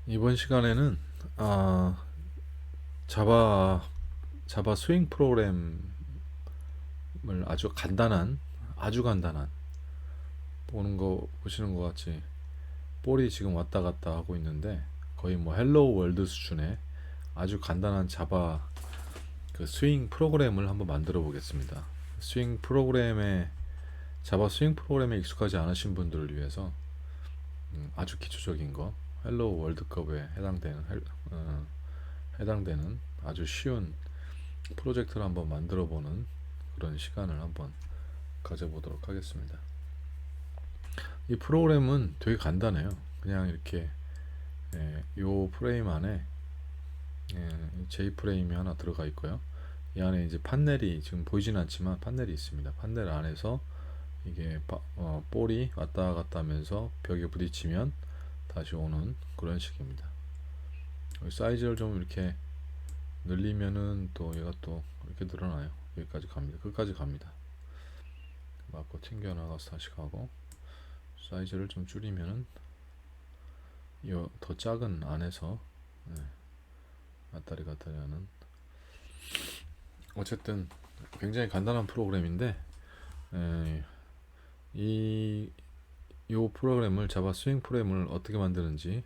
이번 시간에는 아, 자바 자바 스윙 프로그램을 아주 간단한 보는 거 보시는 것 같이 볼이 지금 왔다 갔다 하고 있는데 거의 뭐 헬로우 월드 수준의 아주 간단한 자바 그 스윙 프로그램을 한번 만들어 보겠습니다. 스윙 프로그램에 자바 스윙 프로그램에 익숙하지 않으신 분들을 위해서 아주 기초적인 거 헬로우 월드컵에 해당되는 아주 쉬운 프로젝트를 한번 만들어 보는 그런 시간을 한번 가져보도록 하겠습니다. 이 프로그램은 되게 간단해요. 그냥 이렇게 요 프레임 안에 J 프레임이 하나 들어가 있고요. 이 안에 이제 판넬이 지금 보이진 않지만 판넬이 있습니다. 판넬 안에서 이게 볼이 왔다 갔다 하면서 벽에 부딪히면 다시 오는 그런 식입니다. 사이즈를 좀 이렇게 늘리면은 또 얘가 또 이렇게 늘어나요. 여기까지 갑니다. 끝까지 갑니다. 맞고 튕겨 나가서 다시 가고 사이즈를 좀 줄이면은 더 작은 안에서 왔다리 갔다리 하는 어쨌든 굉장히 간단한 프로그램인데 에, 이 프로그램을 자바 스윙 프로그램을 어떻게 만드는지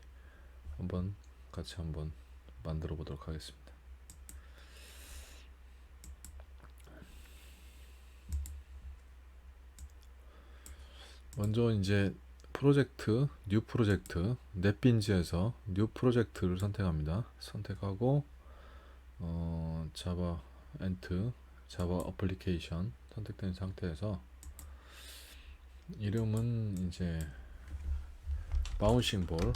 한번 같이 한번 만들어 보도록 하겠습니다. 먼저 이제 뉴 프로젝트 넷빈즈에서 뉴 프로젝트를 선택합니다. 선택하고 자바 엔트 자바 어플리케이션 선택된 상태에서 이름은 이제 바운싱 볼로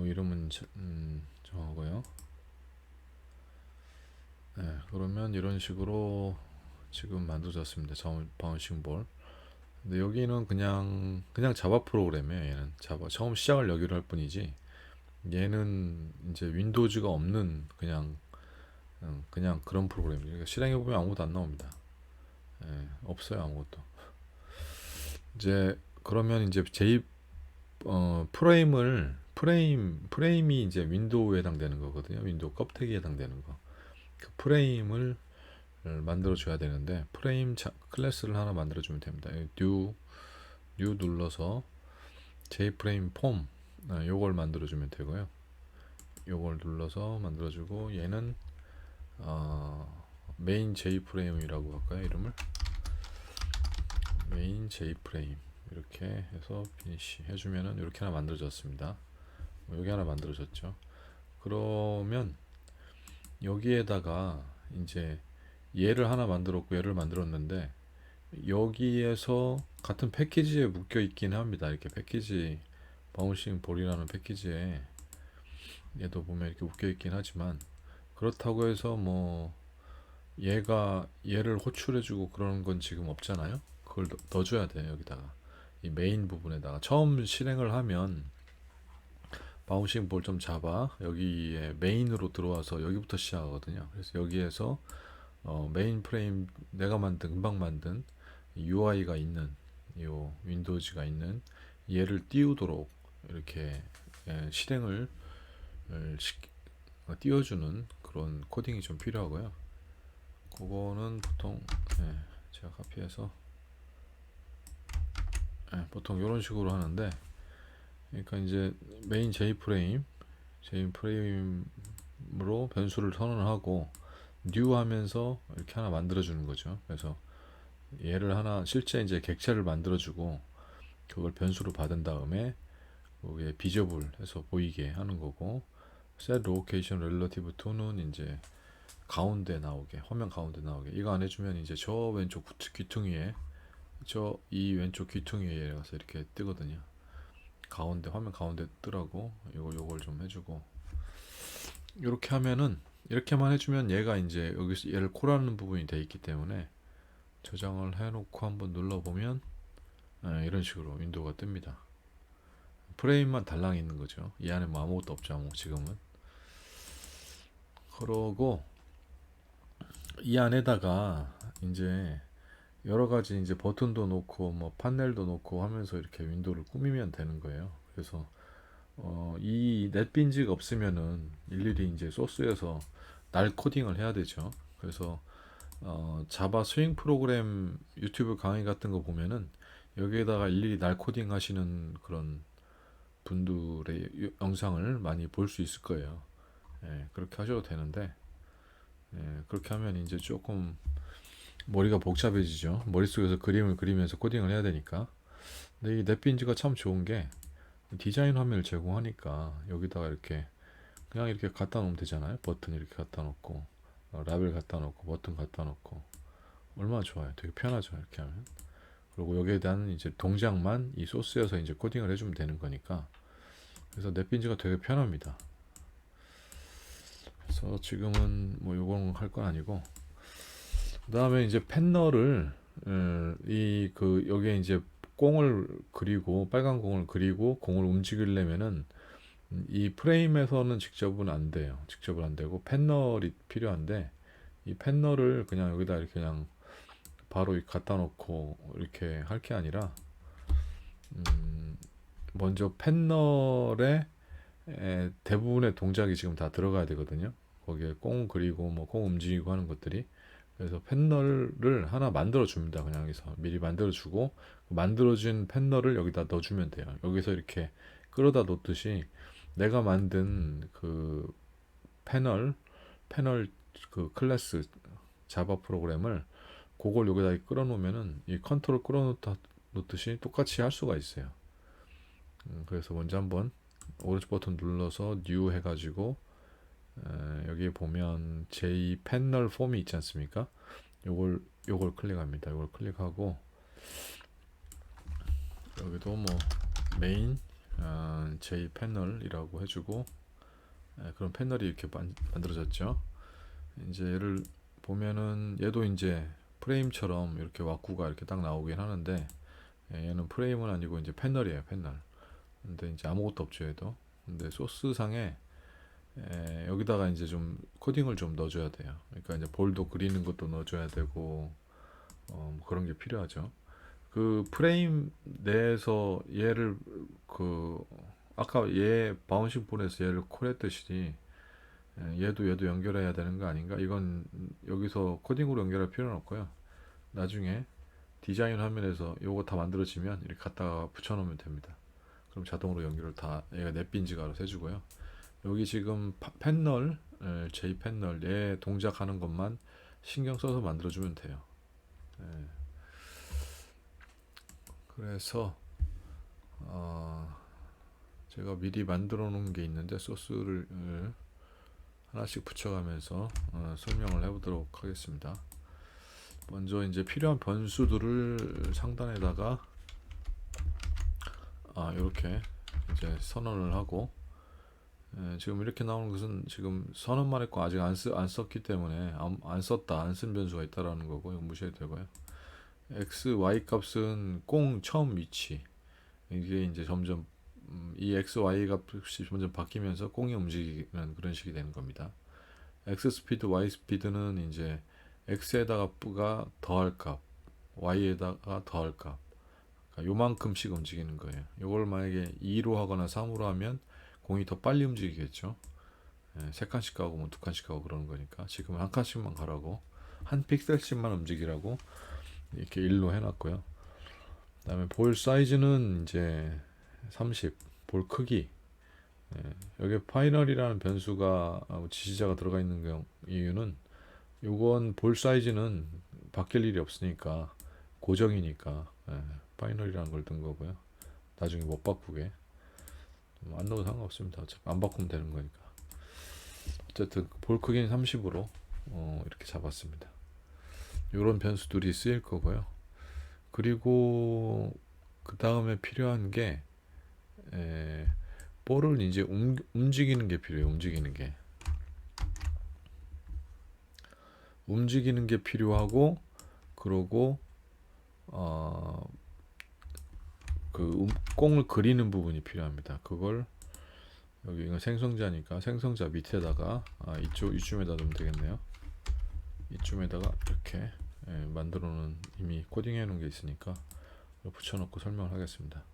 이름은 정하고요. 네, 그러면 이런 식으로 지금 만들어졌습니다. 바운싱 볼. 근데 여기는 그냥 자바 프로그램이에요. 얘는 자바 처음 시작을 여기로 할 뿐이지. 얘는 이제 윈도우즈가 없는 그냥 그런 프로그램이에요. 그러니까 실행해 보면 아무것도 안 나옵니다. 없어요 아무것도. 이제 그러면 이제 프레임이 이제 윈도우에 해당되는 거거든요. 윈도우 껍데기에 해당되는 거. 그 프레임을 만들어 줘야 되는데 클래스를 하나 만들어 주면 됩니다. 뉴 눌러서 J프레임 폼 요걸 만들어 주면 되고요. 요걸 눌러서 만들어 주고 얘는 메인 J프레임이라고 할까요? 이름을 메인 J프레임 이렇게 해서 피니시 해주면은 이렇게 하나 만들어졌습니다. 여기 하나 만들어졌죠. 그러면 여기에다가 이제 얘를 하나 만들었고 얘를 만들었는데 여기에서 같은 패키지에 묶여 있긴 합니다. 이렇게 패키지 바운싱 볼이라는 패키지에 얘도 보면 이렇게 묶여 있긴 하지만 그렇다고 해서 뭐 얘를 호출해주고 그러는 건 지금 없잖아요. 그걸 넣어줘야 돼요. 여기다가 이 메인 부분에다가 처음 실행을 하면 바운싱 볼 좀 잡아 여기에 메인으로 들어와서 여기부터 시작하거든요. 그래서 여기에서 메인 프레임 내가 금방 만든 UI가 있는 요 윈도우즈가 있는 얘를 띄우도록 이렇게 실행을 띄워주는 그런 코딩이 좀 필요하고요. 그거는 보통 제가 카피해서 보통 이런 식으로 하는데 그러니까 이제 메인 J프레임으로 변수를 선언하고 new 하면서 이렇게 하나 만들어주는 거죠. 그래서 얘를 하나 실제 이제 객체를 만들어주고 그걸 변수로 받은 다음에 거기에 비저블 해서 보이게 하는 거고 set location relative to는 이제 화면 가운데 나오게 이거 안 해주면 이제 저 왼쪽 귀퉁이에 이 왼쪽 귀퉁이에 가서 이렇게 뜨거든요. 화면 가운데 뜨라고 요걸 좀 해주고 이렇게 하면은 이렇게만 해주면 얘가 이제 여기서 얘를 콜하는 부분이 돼 있기 때문에 저장을 해놓고 한번 눌러보면 이런 식으로 윈도우가 뜹니다. 프레임만 달랑 있는 거죠. 이 안에 뭐 아무것도 없죠. 지금은. 그러고 이 안에다가 이제 여러 가지 이제 버튼도 놓고 뭐 판넬도 놓고 하면서 이렇게 윈도우를 꾸미면 되는 거예요. 그래서 이 넷빈지가 없으면은 일일이 이제 소스에서 날 코딩을 해야 되죠. 그래서 자바 스윙 프로그램 유튜브 강의 같은 거 보면은 여기에다가 일일이 날 코딩 하시는 그런 분들의 영상을 많이 볼 수 있을 거예요. 예, 그렇게 하셔도 되는데, 그렇게 하면 이제 조금 머리가 복잡해지죠. 머릿속에서 그림을 그리면서 코딩을 해야 되니까. 근데 이 넷빈지가 참 좋은 게 디자인 화면을 제공하니까 여기다가 이렇게 그냥 이렇게 갖다 놓으면 되잖아요. 버튼 이렇게 갖다 놓고 라벨 갖다 놓고 버튼 갖다 놓고 얼마나 좋아요. 되게 편하죠. 이렇게 하면. 그리고 여기에 대한 이제 동작만 이 소스에서 이제 코딩을 해주면 되는 거니까. 그래서 넷빈지가 되게 편합니다. 그래서 지금은 뭐 요거는 할 건 아니고, 그 다음에 이제 패널을 이 그 여기에 이제 공을 그리고 빨간 공을 그리고 공을 움직이려면은 이 프레임에서는 직접은 안 돼요. 직접은 안 되고 패널이 필요한데, 이 패널을 그냥 여기다 이렇게 그냥 바로 갖다 놓고 이렇게 할 게 아니라 먼저 패널에 대부분의 동작이 지금 다 들어가야 되거든요. 거기에 꽁 그리고 뭐 꽁 움직이고 하는 것들이. 그래서 패널을 하나 만들어 줍니다. 그냥 여기서 미리 만들어 주고 만들어진 패널을 여기다 넣어주면 돼요. 여기서 이렇게 끌어다 놓듯이 내가 만든 그 패널 그 클래스 자바 프로그램을 그걸 여기다 끌어 놓으면은 이 컨트롤 끌어 놓듯이 똑같이 할 수가 있어요. 그래서 먼저 한번 오른쪽 버튼 눌러서 뉴 해가지고 여기 보면 J 패널 폼이 있지 않습니까? 요걸 클릭합니다. 요걸 클릭하고 여기도 뭐 메인 J 패널이라고 해주고 그런 패널이 이렇게 만들어졌죠. 이제 얘를 보면은 얘도 이제 프레임처럼 이렇게 왁구가 이렇게 딱 나오긴 하는데 얘는 프레임은 아니고 이제 패널이에요. 패널. 근데 이제 아무것도 없죠. 얘도. 근데 소스상에 여기다가 이제 좀 코딩을 좀 넣어줘야 돼요. 그러니까 이제 볼도 그리는 것도 넣어줘야 되고 뭐 그런 게 필요하죠. 그 프레임 내에서 얘를 그 아까 얘 바운싱 볼에서 얘를 콜했듯이 얘도 연결해야 되는 거 아닌가? 이건 여기서 코딩으로 연결할 필요는 없고요. 나중에 디자인 화면에서 요거 다 만들어지면 이렇게 갖다가 붙여놓으면 됩니다. 그럼 자동으로 연결을 다 얘가 넷빈지가 알아서 해주고요. 여기 지금 패널, J 패널 얘 동작하는 것만 신경 써서 만들어주면 돼요. 그래서 제가 미리 만들어 놓은 게 있는데 소스를 하나씩 붙여가면서 설명을 해보도록 하겠습니다. 먼저 이제 필요한 변수들을 상단에다가 이렇게 이제 선언을 하고 지금 이렇게 나오는 것은 지금 선언만 했고 아직 안 썼기 때문에 안 썼다 안 쓴 변수가 있다라는 거고 이거 무시해도 되고요. x, y 값은 꽁 처음 위치 이게 이제 점점 이 x, y 값이 점점 바뀌면서 꽁이 움직이는 그런 식이 되는 겁니다. x 스피드, y 스피드는 이제 x에다가 가 더할 값, y에다가 더할 값, 그러니까 요만큼씩 움직이는 거예요. 이걸 만약에 2로 하거나 3으로 하면 공이 더 빨리 움직이겠죠. 3칸씩 가고 뭐 2칸씩 가고 그러는 거니까 지금 한 칸씩만 가라고 한 픽셀씩만 움직이라고 이렇게 1로 해놨고요. 그 다음에 볼 사이즈는 이제 30, 볼 크기 여기 파이널이라는 변수가 지시자가 들어가 있는 이유는 요건 볼 사이즈는 바뀔 일이 없으니까 고정이니까 파이널이라는 걸 든 거고요. 나중에 못 바꾸게 안 넣어도 상관없습니다. 어차피 안 바꾸면 되는 거니까. 어쨌든 볼 크기는 30으로 이렇게 잡았습니다. 이런 변수들이 쓰일 거고요. 그리고 그 다음에 필요한 게 볼을 이제 움직이는 게 필요해요. 움직이는 게 필요하고 그러고 그 꽁을 그리는 부분이 필요합니다. 그걸 여기 이거 생성자니까 생성자 밑에다가 이쯤에다 놓으면 되겠네요. 이쯤에다가 이렇게 만들어 놓은 이미 코딩해 놓은 게 있으니까 붙여놓고 설명을 하겠습니다.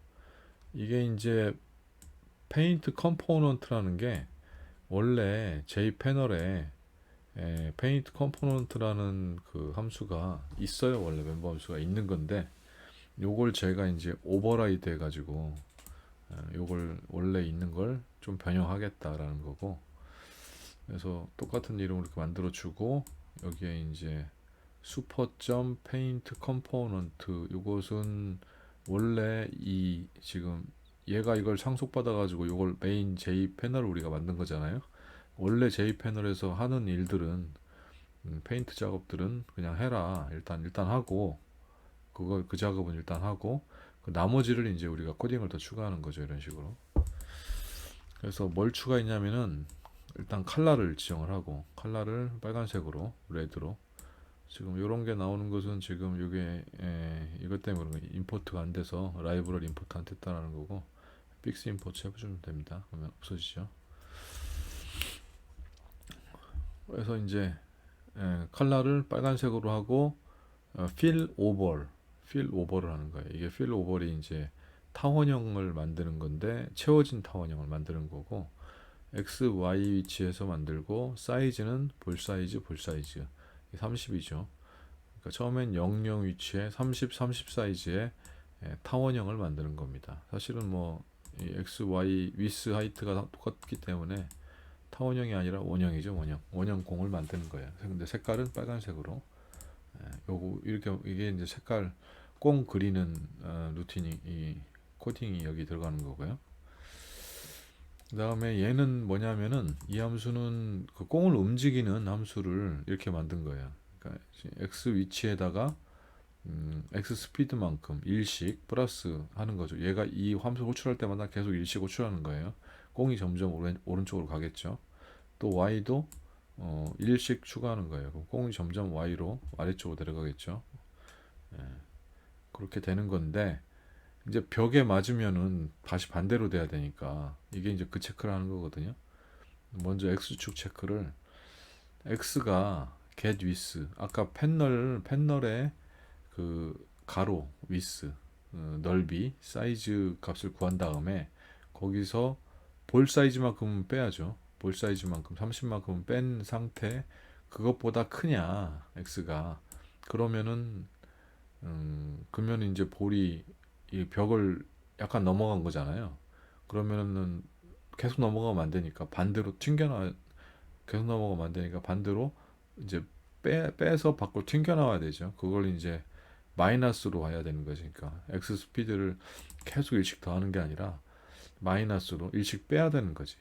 이게 이제 페인트 컴포넌트라는 게 원래 J 패널에 페인트 컴포넌트라는 그 함수가 있어요. 원래 멤버 함수가 있는 건데 요걸 제가 이제 오버라이드 해가지고 요걸 원래 있는 걸 좀 변형하겠다라는 거고, 그래서 똑같은 이름으로 이렇게 만들어 주고 여기에 이제 슈퍼점 페인트 컴포넌트, 이것은 원래 이 지금 얘가 이걸 상속받아 가지고 이걸 메인 J 패널을 우리가 만든 거잖아요. 원래 J 패널에서 하는 일들은 페인트 작업들은 그냥 해라, 일단 하고, 그거 그 작업은 일단 하고, 그 나머지를 이제 우리가 코딩을 더 추가하는 거죠. 이런 식으로. 그래서 뭘 추가했냐면은 일단 컬러를 지정을 하고, 컬러를 빨간색으로, 레드로. 지금 이런 게 나오는 것은 지금 이게 이것 때문에 그런 거예요. 임포트가 안 돼서 라이브러리 임포트 안 됐다라는 거고, 픽스 임포트 해주면 됩니다. 그러면 없어지죠. 그래서 이제 컬러를 빨간색으로 하고, 필 오버를 하는 거예요. 이게 필 오버이 이제 타원형을 만드는 건데, 채워진 타원형을 만드는 거고, x, y 위치에서 만들고, 사이즈는 볼 사이즈 30이죠. 그러니까 처음엔 00 위치에 30 사이즈의 타원형을 만드는 겁니다. 사실은 뭐 이 x, y 위스 하이트가 똑같기 때문에 타원형이 아니라 원형이죠. 원형 공을 만드는 거예요. 근데 색깔은 빨간색으로. 요거 이렇게, 이게 이제 색깔 꽁 그리는 루틴이, 이 코딩이 여기 들어가는 거고요. 그 다음에 얘는 뭐냐면은, 이 함수는 그 꽁을 움직이는 함수를 이렇게 만든 거예요. 그러니까 x 위치에다가 x 스피드만큼 일씩 플러스 하는 거죠. 얘가 이 함수 호출할 때마다 계속 일씩 호출하는 거예요. 꽁이 점점 오른쪽으로 가겠죠. 또 y도 일씩 추가하는 거예요. 그럼 꽁이 점점 y로 아래쪽으로 내려가겠죠. 예, 그렇게 되는 건데, 이제 벽에 맞으면은 다시 반대로 돼야 되니까 이게 이제 그 체크를 하는 거거든요. 먼저 x축 체크를, x가 get width, 아까 패널의 그 가로 위스, 넓이, 사이즈 값을 구한 다음에 거기서 볼 사이즈만큼 빼야죠. 볼 사이즈만큼 30만큼 뺀 상태, 그것보다 크냐 x가, 그러면은 그러면 이제 볼이 이 벽을 약간 넘어간 거잖아요. 그러면은 계속 넘어가면 안 되니까 반대로 튕겨나, 계속 넘어가면 안 되니까 반대로 이제 빼서 밖으로 튕겨 나와야 되죠. 그걸 이제 마이너스로 가야 되는 거지. 그러니까 x 스피드를 계속 일씩 더하는 게 아니라 마이너스로 일씩 빼야 되는 거지.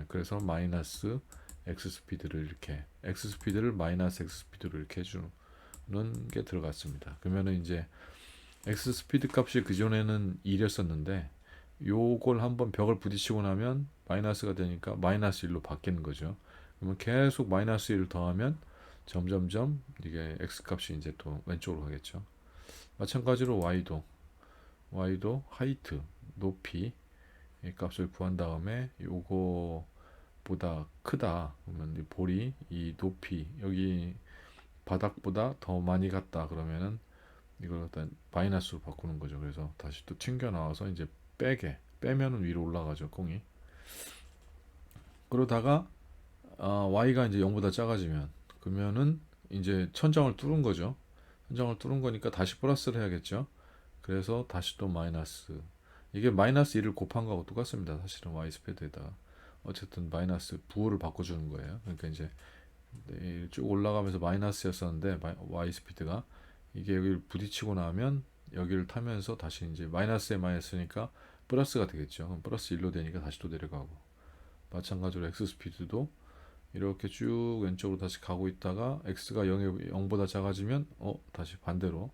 그래서 마이너스 x 스피드를 이렇게, x 스피드를 마이너스 x 스피드로 이렇게 해주는 게 들어갔습니다. 그러면은 이제 x 스피드 값이 그전에는 1이었었는데 요걸 한번 벽을 부딪히고 나면 마이너스가 되니까 마이너스 1로 바뀌는 거죠. 그러면 계속 마이너스 1을 더하면 점점점 이게 x 값이 이제 또 왼쪽으로 가겠죠. 마찬가지로 y도 하이트, 높이 이 값을 구한 다음에 요거보다 크다 그러면 이 볼이 이 높이 여기 바닥보다 더 많이 갔다 그러면은 이걸 일단 마이너스로 바꾸는 거죠. 그래서 다시 또 튕겨 나와서 이제 빼면은 위로 올라가죠, 콩이. 그러다가 y가 이제 0보다 작아지면, 그러면은 이제 천장을 뚫은 거죠. 천장을 뚫은 거니까 다시 플러스를 해야겠죠. 그래서 다시 또 마이너스. 이게 마이너스 1을 곱한 거하고 똑같습니다. 사실은 y 스피드에다가 어쨌든 마이너스 부호를 바꿔주는 거예요. 그러니까 이제 쭉 올라가면서 마이너스였었는데 y 스피드가, 이게 여기를 부딪히고 나면 여기를 타면서 다시 이제 마이너스에 마이너스니까 플러스가 되겠죠. 그럼 플러스 1로 되니까 다시 또 내려가고, 마찬가지로 x 스피드도 이렇게 쭉 왼쪽으로 다시 가고 있다가 x가 0보다 작아지면 다시 반대로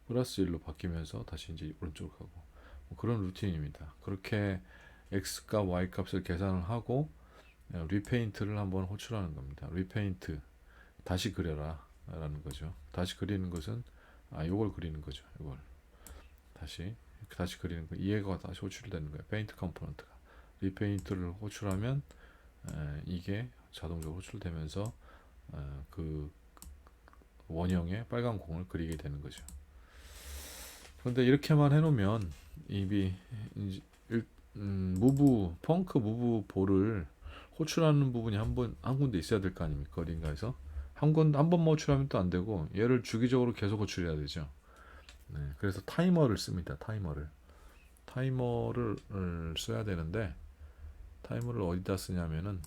플러스 1로 바뀌면서 다시 이제 오른쪽으로 가고, 뭐 그런 루틴입니다. 그렇게 x값 y값을 계산을 하고 리페인트를 한번 호출하는 겁니다. 리페인트, 다시 그려라 라는 거죠. 다시 그리는 것은 요걸 그리는 거죠. 요걸 다시 그리는 거, 이해가 다시 호출되는 거예요. 페인트 컴포넌트가 리페인트를 호출하면 이게 자동적으로 호출되면서 그 원형의 빨간 공을 그리게 되는 거죠. 그런데 이렇게만 해놓으면 이미 무브 펑크 무브 볼을 호출하는 부분이 한 군데 있어야 될 거 아닙니까? 어딘가에서 한 번만 호출하면 또 안 되고 얘를 주기적으로 계속 호출해야 되죠. 네, 그래서 타이머를 씁니다. 타이머를 써야 되는데 타이머를 어디다 쓰냐면은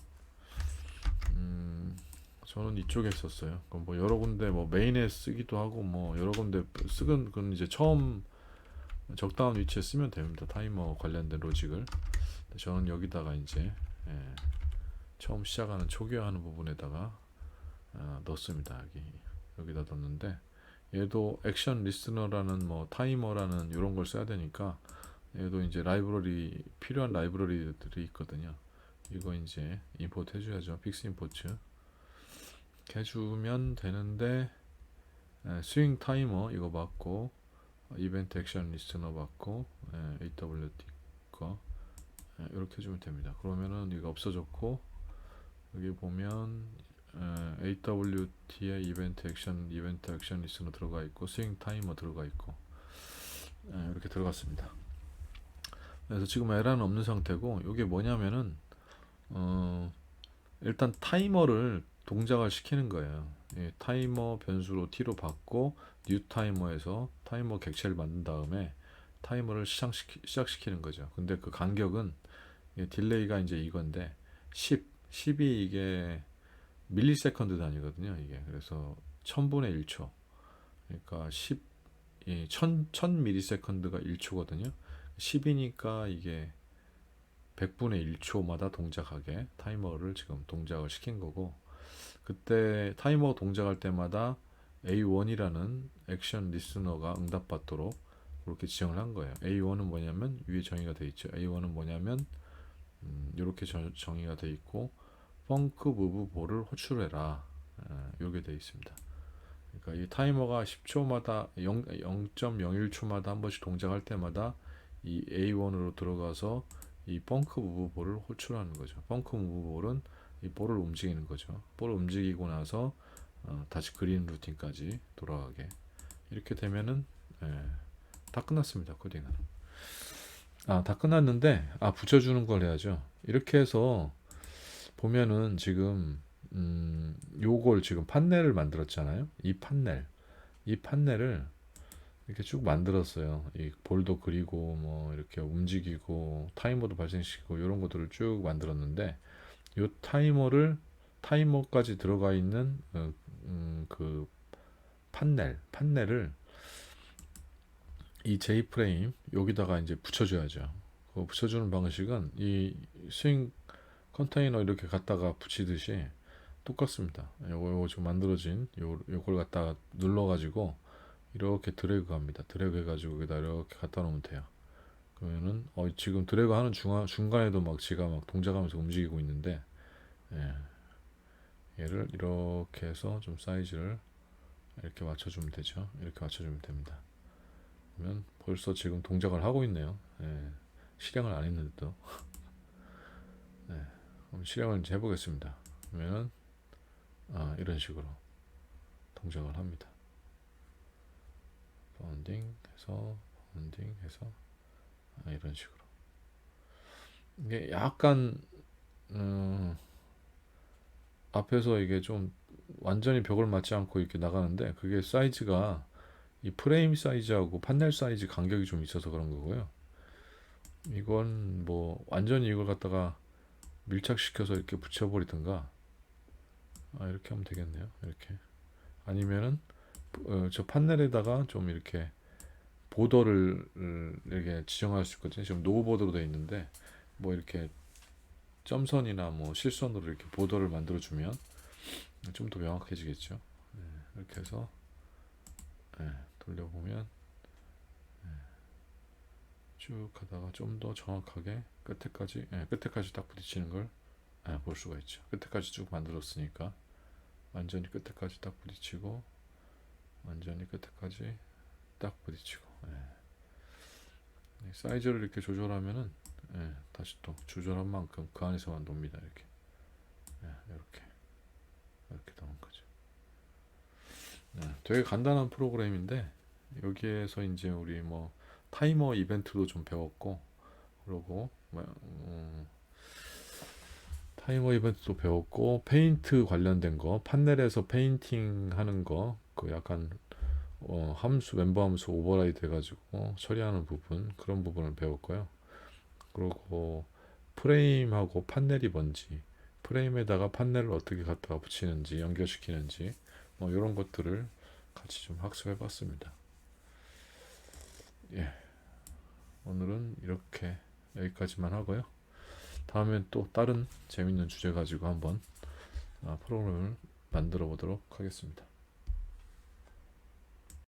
저는 이쪽에 썼어요. 뭐 여러 군데 뭐 메인에 쓰기도 하고 뭐 여러 군데 쓰건 그건 이제 처음 적당한 위치에 쓰면 됩니다. 타이머 관련된 로직을. 저는 여기다가 이제 예, 처음 시작하는 초기화하는 부분에다가 넣습니다. 여기다 넣는데 얘도 액션 리스너라는 뭐 타이머라는 이런 걸 써야 되니까 얘도 이제 라이브러리 필요한 라이브러리들이 있거든요. 이거 이제 임포트 해줘야죠. 픽스 임포트 해주면 되는데 스윙 타이머 이거 맞고 이벤트 액션 리스너 받고 AWT 거 이렇게 해주면 됩니다. 그러면은 이거 없어졌고 여기 보면 AWT의 이벤트 액션 리스너 들어가 있고 스윙 타이머 들어가 있고 이렇게 들어갔습니다. 그래서 지금 에러는 없는 상태고 이게 뭐냐면은 일단 타이머를 동작을 시키는 거예요. 타이머 변수로 t로 받고 뉴 타이머에서 타이머 객체를 만든 다음에 타이머를 시작시키는 거죠. 근데 그 간격은 딜레이가 이제 이건데 10이 이게 밀리세컨드 단위거든요. 이게 그래서 1000분의 1초 그러니까 1000 밀리세컨드가 1초거든요. 10이니까 이게 100분의 1초마다 동작하게 타이머를 지금 동작을 시킨 거고 그때 타이머 동작할 때마다 A1이라는 액션 리스너가 응답받도록 그렇게 지정을 한 거예요. A1은 뭐냐면 위에 정의가 되어 있죠. A1은 뭐냐면 이렇게 정의가 되어 있고 펑크 무브 볼을 호출해라 이렇게 되어 있습니다. 그러니까 이 타이머가 10초마다 0.01초마다 한 번씩 동작할 때마다 이 A1으로 들어가서 이 펑크 무브 볼을 호출하는 거죠. 펑크 무브 볼은 이 볼을 움직이는 거죠. 볼을 움직이고 나서 다시 그린 루틴까지 돌아가게 이렇게 되면은 다 끝났습니다. 코딩은. 다 끝났는데 붙여주는 걸 해야죠. 이렇게 해서 보면은 지금 요걸 지금 판넬을 만들었잖아요. 이 판넬을 이렇게 쭉 만들었어요. 이 볼도 그리고 뭐 이렇게 움직이고 타이머도 발생시키고 이런 것들을 쭉 만들었는데 이 타이머까지 들어가 있는 그 판넬을 이 J 프레임 여기다가 이제 붙여줘야죠. 그 붙여주는 방식은 이 스윙 컨테이너 이렇게 갖다가 붙이듯이 똑같습니다. 요거 지금 만들어진 요걸 갖다가 눌러가지고 이렇게 드래그 합니다. 드래그 해가지고 여기다 이렇게 갖다 놓으면 돼요. 그러면은 지금 드래그 하는 중간에도 막 지가 막 동작하면서 움직이고 있는데 얘를 이렇게 해서 좀 사이즈를 이렇게 맞춰주면 되죠. 이렇게 맞춰주면 됩니다. 그러면 벌써 지금 동작을 하고 있네요. 실행을 안 했는데도. 그럼 실행을 이제 해보겠습니다. 그러면 이런 식으로 동작을 합니다. 바운딩 해서 이런 식으로 이게 약간 앞에서 이게 좀 완전히 벽을 맞지 않고 이렇게 나가는데 그게 사이즈가 이 프레임 사이즈하고 판넬 사이즈 간격이 좀 있어서 그런 거고요. 이건 뭐 완전히 이걸 갖다가 밀착시켜서 이렇게 붙여버리든가 이렇게 하면 되겠네요. 이렇게 아니면은 저 판넬에다가 좀 이렇게 보더를 이렇게 지정할 수 있거든요. 지금 노 보더로 되어 있는데 뭐 이렇게 점선이나 뭐 실선으로 이렇게 보더를 만들어 주면 좀 더 명확해지겠죠. 이렇게 해서 돌려보면 쭉 가다가 좀 더 정확하게 끝에까지 딱 부딪히는 걸 볼 수가 있죠. 끝에까지 쭉 만들었으니까 완전히 끝에까지 딱 부딪히고 완전히 끝에까지 딱 부딪히고 사이즈를 이렇게 조절하면은 다시 또 조절한 만큼 그 안에서만 놉니다. 이렇게 이렇게 나온 거죠. 되게 간단한 프로그램인데 여기에서 이제 우리 뭐 타이머 이벤트도 좀 배웠고 그리고 타이머 이벤트도 배웠고 페인트 관련된 거 판넬에서 페인팅 하는 거 그 약간 함수 멤버 함수 오버라이드 해가지고 처리하는 부분 그런 부분을 배웠고요. 그리고 프레임하고 판넬이 뭔지 프레임에다가 판넬을 어떻게 갖다가 붙이는지 연결시키는지 뭐 이런 것들을 같이 좀 학습해 봤습니다. 예, 오늘은 이렇게 여기까지만 하고요. 다음엔 또 다른 재밌는 주제 가지고 한번 프로그램을 만들어 보도록 하겠습니다.